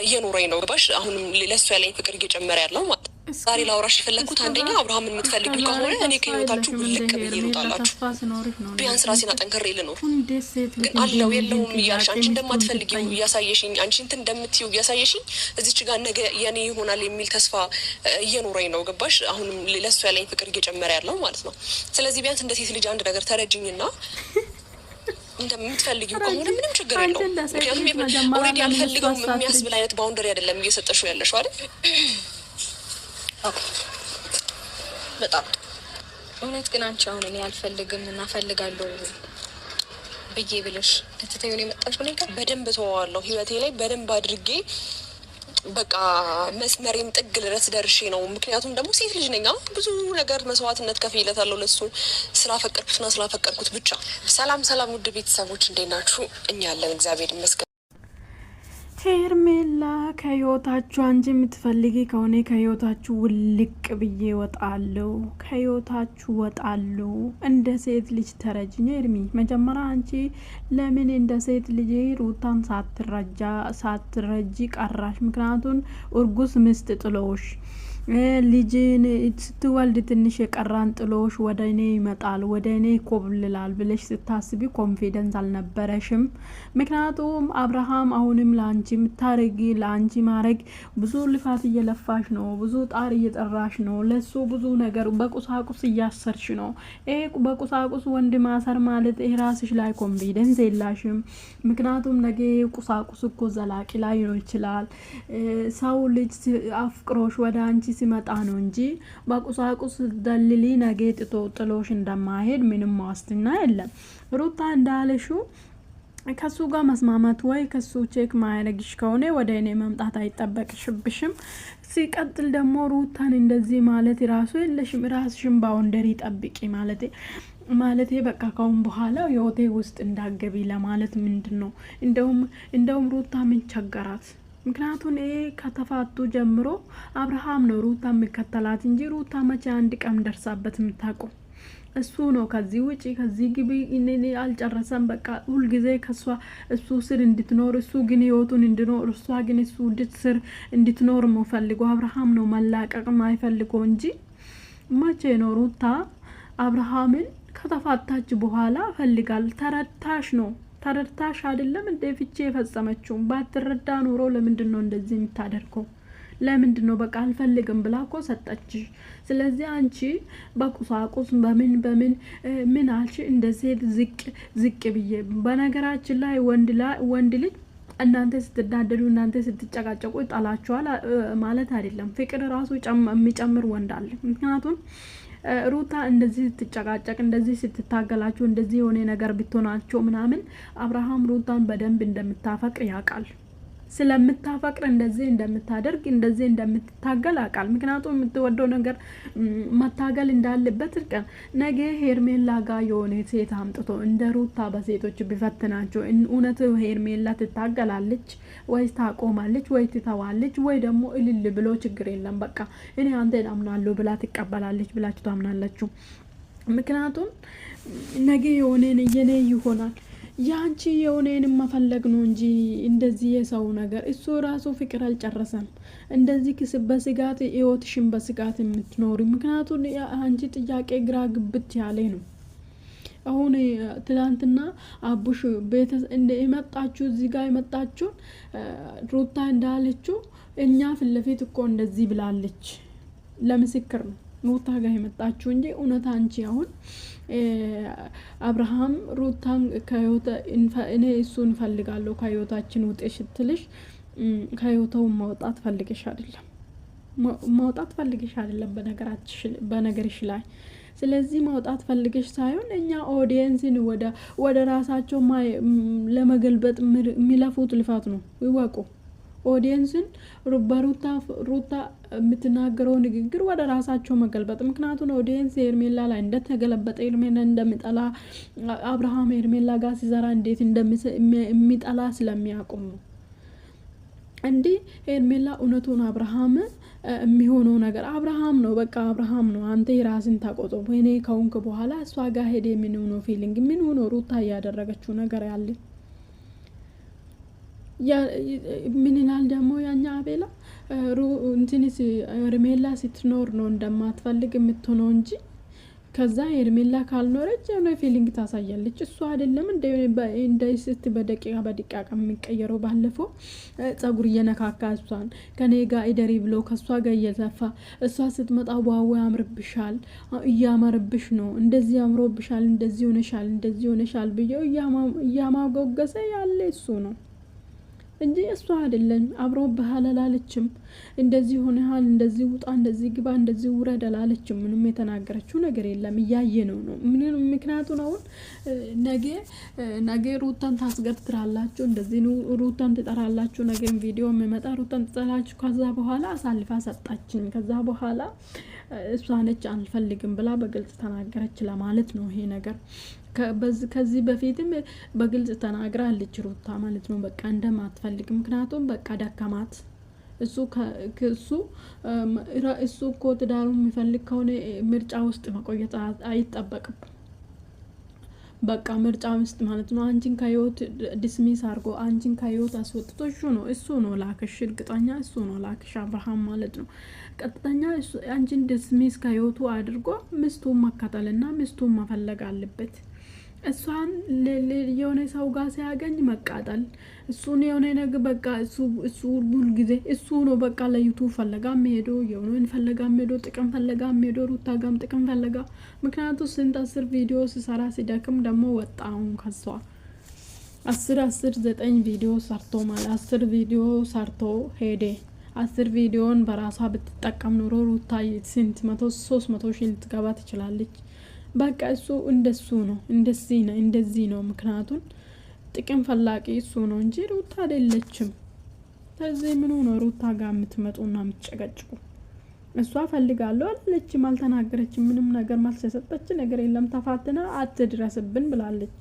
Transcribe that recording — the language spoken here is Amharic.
እየኖረኝ ነው ገባሽ አሁንም ለሱ ያለኝ ፍቅር እየጨመረ ያለው ማለት ዛሬ ላውራሽ የፈለኩት አንደኛ አብርሃም የምትፈልጊው ከሆነ እኔ ከህይወታችሁ ልክ ብዬ ልውጣላችሁ ቢያንስ ራሴን አጠንክሬ ልኖር ግን አለው የለውም እያልሽ አንቺ እንደማትፈልጊው እያሳየሽኝ አንቺ እንትን እንደምትይው እያሳየሽኝ እዚች ጋር ነገ የኔ ይሆናል የሚል ተስፋ እየኖረኝ ነው ገባሽ አሁንም ለሱ ያለኝ ፍቅር እየጨመረ ያለው ማለት ነው ስለዚህ ቢያንስ እንደ ሴት ልጅ አንድ ነገር ተረጅኝና እንደምትፈልጊው ከሆነ ምንም ችግር የለውም ምክንያቱም ኦልሬዲ አልፈልገውም የሚያስብል አይነት ባውንደሪ አይደለም እየሰጠሽው ያለሽው አይደል በጣም እውነት ግን አንቺ አሁን እኔ አልፈልግም እና ፈልጋለሁ ብዬ ብለሽ ከተተየው ነው የመጣሽው ነገር በደንብ ተዋዋለሁ ህይወቴ ላይ በደንብ አድርጌ በቃ መስመሬም ጥግ ድረስ ደርሼ ነው ምክንያቱም ደግሞ ሴት ልጅ ነኝ ብዙ ነገር መስዋዕትነት ከፍዬለታለሁ ለሱ ስላፈቀርኩትና ስላፈቀርኩት ብቻ ሰላም ውድ ቤተሰቦች እንዴት ናችሁ እኛ ያለን እግዚአብሔር ይመስገን ሄርሜላ ከህይወታችሁ አንቺ የምትፈልጊ ከሆነ ከህይወታችሁ ውልቅ ብዬ ወጣለሁ ከህይወታችሁ ወጣለሁ እንደ ሴት ልጅ ተረጅኝ እርሚ መጀመሪያ አንቺ ለምን እንደ ሴት ልጅ ሩታን ሳትረጂ ቀራሽ ምክንያቱም እርጉዝ ምስት ጥሎሽ ልጅን ስትወልድ ትንሽ የቀራን ጥሎሽ ወደ እኔ ይመጣል ወደ እኔ ኮብልላል ብለሽ ስታስቢ ኮንፊደንስ አልነበረሽም ምክንያቱም አብርሃም አሁንም ላንቺ ምታረጊ ላንቺ ማረግ ብዙ ልፋት እየለፋሽ ነው ብዙ ጣር እየጠራሽ ነው ለሱ ብዙ ነገር በቁሳቁስ እያሰርሽ ነው በቁሳቁስ ወንድ ማሰር ማለት ራስሽ ላይ ኮንፊደንስ የላሽም ምክንያቱም ነገ ቁሳቁስ እኮ ዘላቂ ላይ ነው ይችላል ሰው ልጅ አፍቅሮሽ ወደ አንቺ ሲመጣ ነው እንጂ በቁሳቁስ ደልሊ ነገ ጥሎሽ እንደማይሄድ ምንም ዋስትና የለም ሩታ እንዳለሽው ከሱ ጋር መስማማት ወይ ከሱ ቼክ ማያረግሽ ከሆነ ወደ እኔ መምጣት አይጠበቅሽብሽም ሲቀጥል ደግሞ ሩታን እንደዚህ ማለት ራሱ የለሽም ራስሽን ባውንደሪ ጠብቂ ማለቴ በቃ ካሁን በኋላ የሆቴ ውስጥ እንዳገቢ ለማለት ምንድነው እንደውም ሩታ ምን ቸገራት ምክንያቱም ከተፋቱ ጀምሮ አብርሃም ነው ሩታ መከተላት እንጂ ሩታ መቼ አንድ ቀን ደርሳበት የምታውቀው እሱ ነው ከዚህ ውጪ ከዚህ ግቢ እኔ አልጨረሰም በቃ ሁሉ ጊዜ ከሷ እሱ ስር እንድትኖር እሱ ግን ህይወቱን እንድኖር እሷ ግን እሱ ስር እንድትኖር ነው ፈልገው አብርሃም ነው መላቀቅ ማይፈልገው እንጂ መቼ ነው ሩታ አብርሃምን ከተፋታች በኋላ ፈልጋል ተረድታሽ አይደለም እንደ ፍቼ የፈጸመችው ባትረዳ ኑሮ ለምንድነው እንደዚህ የምታደርገው ለምንድነው በቃ አልፈልግም ብላኮ ሰጠች ስለዚህ አንቺ በቁሳቁስ ምን አልሽ እንደዚህ ዝቅ ብዬ በነገራችን ላይ ወንድ ልጅ እናንተ ስትዳደዱ እናንተ ስትጨቃጨቁ ይጣላችኋል ማለት አይደለም ፍቅር ራሱ የሚጨምር ወንድ አለ ምክንያቱም ሩታ እንደዚህ ስትጨቃጨቅ እንደዚህ ስትታገላችሁ እንደዚህ የሆነ ነገር ብትሆናችሁ ምናምን አብርሃም ሩታን በደንብ እንደምታፈቅር ያውቃል ስለምታፈቅር እንደዚህ እንደምታደርግ እንደዚህ እንደምትታገል ያውቃል ምክንያቱም የምትወደው ነገር መታገል እንዳለበት ቀን ነገ ሄርሜላ ጋር የሆነ ሴት አምጥቶ እንደ ሩታ በሴቶች ቢፈትናቸው እውነት ሄርሜላ ትታገላለች ወይ ታቆማለች ወይ ትተዋለች ወይ ደግሞ እልል ብሎ ችግር የለም በቃ እኔ አንተን አምናለሁ ብላ ትቀበላለች ብላችሁ ታምናላችሁ ምክንያቱም ነገ የሆነ የኔ ይሆናል ያንቺ የሆነን መፈለግ ነው እንጂ እንደዚህ የሰው ነገር እሱ ራሱ ፍቅር አልጨረሰም እንደዚህ በስጋት ህይወትሽን በስጋት የምትኖሪ ምክንያቱም አንቺ ጥያቄ ግራ ግብት ያለ ነው አሁን ትላንትና አቡሽ ቤተ እንደ የመጣችሁ እዚህ ጋር የመጣችሁ ሩታ እንዳለችው እኛ ፍለፊት እኮ እንደዚህ ብላለች ለምስክር ነው ሩታ ጋር የመጣችሁ እንጂ እውነት አንቺ አሁን አብርሃም ሩታን ከህይወት እኔ እሱን ፈልጋለሁ ከህይወታችን ውጤሽ ትልሽ ከህይወታው ማውጣት ፈልገሽ አይደለም በነገርሽ ላይ ስለዚህ ማውጣት ፈልገሽ ሳይሆን እኛ ኦዲየንስን ወደ ራሳቸው ለመገልበጥ የሚለፉት ልፋት ነው ይወቁ ኦዲየንስን ሩታ የምትናገረው ንግግር ወደ ራሳቸው መገልበጥ ምክንያቱም ኦዲየንስ ሄርሜላ ላይ እንደተገለበጠ ሄርሜላ እንደሚጠላ አብርሃም ሄርሜላ ጋር ሲሰራ እንዴት እንደሚጠላ ስለሚያቆም ነው እንዴ ሄርሜላ እውነቱን አብርሃም የሚሆነው ነገር አብርሃም ነው በቃ አብርሃም ነው አንተ ራስን ታቆጦ ወይኔ ከሆንክ በኋላ እሷ ጋር ሄደ ምን ሆኖ ፊሊንግ ምን ሆኖ ሩታ ያደረገችው ነገር ያለ ምን ይላል ደግሞ ያኛ አቤላ እንትንስ ሄርሜላ ስትኖር ነው እንደማትፈልግ የምትሆነው እንጂ ከዛ ሄርሜላ ካልኖረች የሆነ ፊሊንግ ታሳያለች። እሷ አይደለም እንደ ስት በደቂቃ የሚቀየረው። ባለፈው ጸጉር እየነካካ እሷን ከኔ ጋር ኢደሪ ብሎ ከእሷ ጋር እየዘፋ እሷ ስትመጣ ዋው ያምርብሻል፣ እያማርብሽ ነው፣ እንደዚህ አምሮብሻል፣ እንደዚህ ሆነሻል ብዬ እያማጎገሰ ያለ እሱ ነው እንጂ እሷ አይደለም። አብሮ ባህል አላለችም። እንደዚህ ሆነሃል፣ እንደዚህ ውጣ፣ እንደዚህ ግባ፣ እንደዚህ ውረድ አላለችም። ምንም የተናገረችው ነገር የለም። እያየ ነው። ምክንያቱም አሁን ነገ ሩታን ታስገድራላችሁ፣ እንደዚህ ሩታን ትጠራላችሁ፣ ነገ ቪዲዮ የሚመጣ ሩታን ትጠራላችሁ። ከዛ በኋላ አሳልፋ ሰጣችን። ከዛ በኋላ እሷ ነች አልፈልግም ብላ በግልጽ ተናገረች ለማለት ነው ይሄ ነገር። ከዚህ በፊትም በግልጽ ተናግራለች ሩታ ማለት ነው። በቃ እንደማትፈልግ ምክንያቱም በቃ ደከማት። እሱ እኮ ትዳሩ የሚፈልግ ከሆነ ምርጫ ውስጥ መቆየት አይጠበቅም። በቃ ምርጫ ውስጥ ማለት ነው። አንቺን ከህይወት ዲስሚስ አድርጎ አንቺን ከህይወት አስወጥቶ እሱ ነው ላክሽ። እርግጠኛ እሱ ነው ላክሽ፣ አብርሃም ማለት ነው። ቀጥተኛ አንቺን ዲስሚስ ከህይወቱ አድርጎ ሚስቱን መከተልና ሚስቱን መፈለግ አለበት። እሷን የሆነ ሰው ጋር ሲያገኝ መቃጠል፣ እሱን የሆነ ነገር በቃ እሱ ሁሉ ጊዜ እሱ ነው በቃ ለዩቱብ ፈለጋ ሄዶ የሆነን ፈለጋ ሄዶ ጥቅም ፈለጋ ሄዶ ሩታ ጋም ጥቅም ፈለጋ። ምክንያቱም ስንት 10 ቪዲዮ ሲሰራ ሲደክም ደግሞ ወጣውን ከሷ 9 ቪዲዮ ሰርቶ ማለት 10 ቪዲዮ ሰርቶ ሄደ። 10 ቪዲዮን በራሷ ብትጠቀም ኖሮ ሩታ ስንት 300 ሺህ ልትገባ ትችላለች። በቃ እሱ እንደሱ ነው፣ እንደዚህ ነው። ምክንያቱም ጥቅም ፈላጊ እሱ ነው እንጂ ሩታ አይደለችም። ስለዚህ ምን ነው ሩታ ጋር የምትመጡና የምትጨቀጭቁ? እሷ ፈልጋለሁ አላለችም፣ አልተናገረችም። ምንም ነገር መልስ የሰጠች ነገር የለም። ተፋትና አትድረስብን ብላለች።